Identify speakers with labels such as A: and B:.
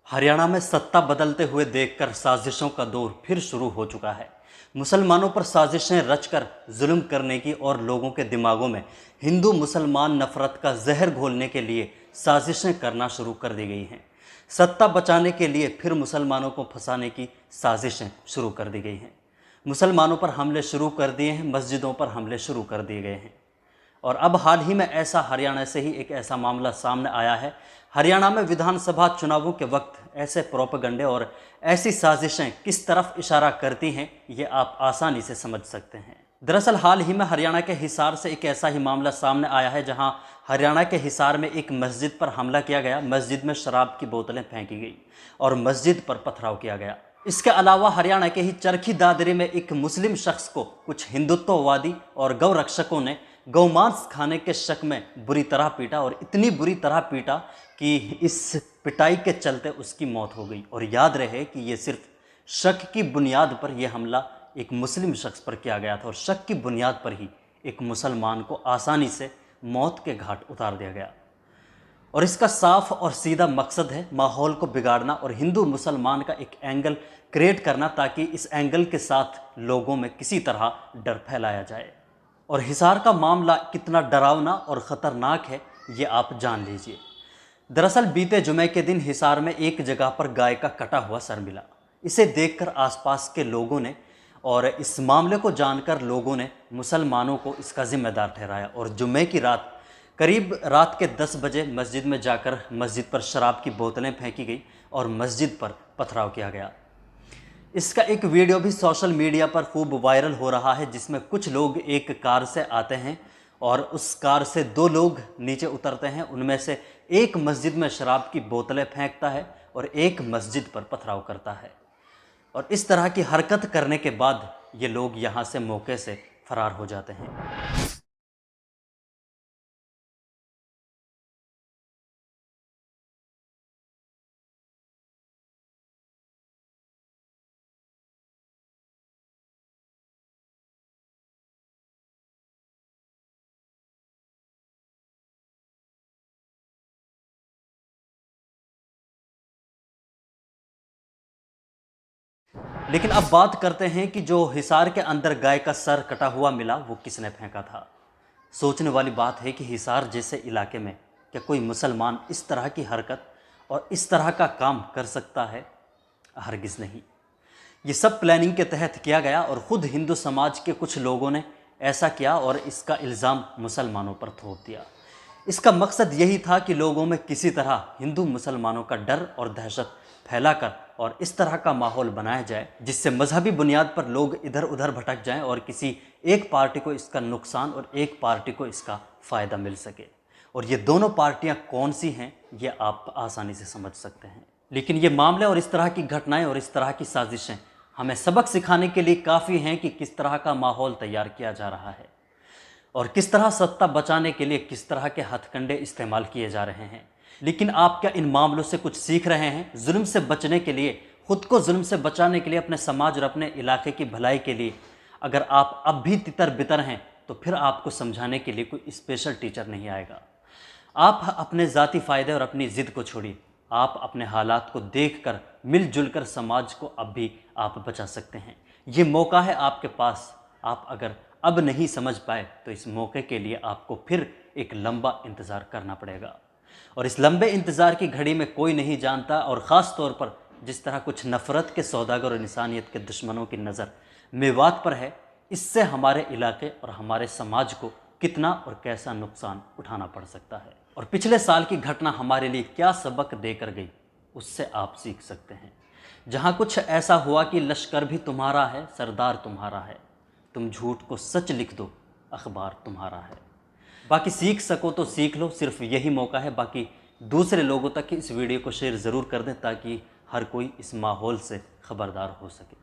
A: हरियाणा में सत्ता बदलते हुए देखकर साजिशों का दौर फिर शुरू हो चुका है। मुसलमानों पर साजिशें रचकर जुल्म करने की और लोगों के दिमागों में हिंदू मुसलमान नफरत का जहर घोलने के लिए साजिशें करना शुरू कर दी गई हैं। सत्ता बचाने के लिए फिर मुसलमानों को फंसाने की साजिशें शुरू कर दी गई हैं। मुसलमानों पर हमले शुरू कर दिए हैं, मस्जिदों पर हमले शुरू कर दिए गए हैं। और अब हाल ही में ऐसा हरियाणा से ही एक ऐसा मामला सामने आया है। हरियाणा में विधानसभा चुनावों के वक्त ऐसे प्रोपेगेंडे और ऐसी साजिशें किस तरफ इशारा करती हैं, ये आप आसानी से समझ सकते हैं। दरअसल हाल ही में हरियाणा के हिसार से एक ऐसा ही मामला सामने आया है, जहां हरियाणा के हिसार में एक मस्जिद पर हमला किया गया, मस्जिद में शराब की बोतलें फेंकी गई और मस्जिद पर पथराव किया गया। इसके अलावा हरियाणा के ही चरखी दादरी में एक मुस्लिम शख्स को कुछ हिंदुत्ववादी और गौ रक्षकों ने गौमांस खाने के शक में बुरी तरह पीटा और इतनी बुरी तरह पीटा कि इस पिटाई के चलते उसकी मौत हो गई। और याद रहे कि ये सिर्फ शक की बुनियाद पर यह हमला एक मुस्लिम शख्स पर किया गया था और शक की बुनियाद पर ही एक मुसलमान को आसानी से मौत के घाट उतार दिया गया। और इसका साफ और सीधा मकसद है माहौल को बिगाड़ना और हिंदू मुसलमान का एक एंगल क्रिएट करना, ताकि इस एंगल के साथ लोगों में किसी तरह डर फैलाया जाए। और हिसार का मामला कितना डरावना और ख़तरनाक है, ये आप जान लीजिए। दरअसल बीते जुमे के दिन हिसार में एक जगह पर गाय का कटा हुआ सर मिला। इसे देखकर आसपास के लोगों ने और इस मामले को जानकर लोगों ने मुसलमानों को इसका जिम्मेदार ठहराया और जुमे की रात करीब रात के 10 बजे मस्जिद में जाकर मस्जिद पर शराब की बोतलें फेंकी गई और मस्जिद पर पथराव किया गया। इसका एक वीडियो भी सोशल मीडिया पर खूब वायरल हो रहा है, जिसमें कुछ लोग एक कार से आते हैं और उस कार से 2 लोग नीचे उतरते हैं। उनमें से एक मस्जिद में शराब की बोतलें फेंकता है और एक मस्जिद पर पथराव करता है। और इस तरह की हरकत करने के बाद ये लोग यहाँ से मौके से फरार हो जाते हैं। लेकिन अब बात करते हैं कि जो हिसार के अंदर गाय का सर कटा हुआ मिला, वो किसने फेंका था। सोचने वाली बात है कि हिसार जैसे इलाके में क्या कोई मुसलमान इस तरह की हरकत और इस तरह का काम कर सकता है? हरगिज़ नहीं। ये सब प्लानिंग के तहत किया गया और ख़ुद हिंदू समाज के कुछ लोगों ने ऐसा किया और इसका इल्ज़ाम मुसलमानों पर थोप दिया। इसका मकसद यही था कि लोगों में किसी तरह हिंदू मुसलमानों का डर और दहशत फैलाकर और इस तरह का माहौल बनाया जाए जिससे मजहबी बुनियाद पर लोग इधर उधर भटक जाएं और किसी एक पार्टी को इसका नुकसान और एक पार्टी को इसका फ़ायदा मिल सके। और ये दोनों पार्टियां कौन सी हैं, ये आप आसानी से समझ सकते हैं। लेकिन ये मामले और इस तरह की घटनाएं और इस तरह की साजिशें हमें सबक सिखाने के लिए काफ़ी हैं कि किस तरह का माहौल तैयार किया जा रहा है और किस तरह सत्ता बचाने के लिए किस तरह के हथकंडे इस्तेमाल किए जा रहे हैं। लेकिन आप क्या इन मामलों से कुछ सीख रहे हैं? जुल्म से बचने के लिए, खुद को जुल्म से बचाने के लिए, अपने समाज और अपने इलाके की भलाई के लिए अगर आप अब भी तितर बितर हैं तो फिर आपको समझाने के लिए कोई स्पेशल टीचर नहीं आएगा। आप अपने ज़ाती फ़ायदे और अपनी ज़िद को छोड़िए। आप अपने हालात को देखकर मिलजुल कर समाज को अब भी आप बचा सकते हैं। ये मौका है आपके पास। आप अगर अब नहीं समझ पाए तो इस मौके के लिए आपको फिर एक लंबा इंतज़ार करना पड़ेगा। और इस लंबे इंतज़ार की घड़ी में कोई नहीं जानता, और ख़ास तौर पर जिस तरह कुछ नफ़रत के सौदागर और इंसानियत के दुश्मनों की नज़र मेवात पर है, इससे हमारे इलाके और हमारे समाज को कितना और कैसा नुकसान उठाना पड़ सकता है। और पिछले साल की घटना हमारे लिए क्या सबक देकर गई, उससे आप सीख सकते हैं। जहाँ कुछ ऐसा हुआ कि लश्कर भी तुम्हारा है, सरदार तुम्हारा है, तुम झूठ को सच लिख दो, अखबार तुम्हारा है। बाकी सीख सको तो सीख लो, सिर्फ यही मौका है। बाकी दूसरे लोगों तक इस वीडियो को शेयर ज़रूर कर दें ताकि हर कोई इस माहौल से ख़बरदार हो सके।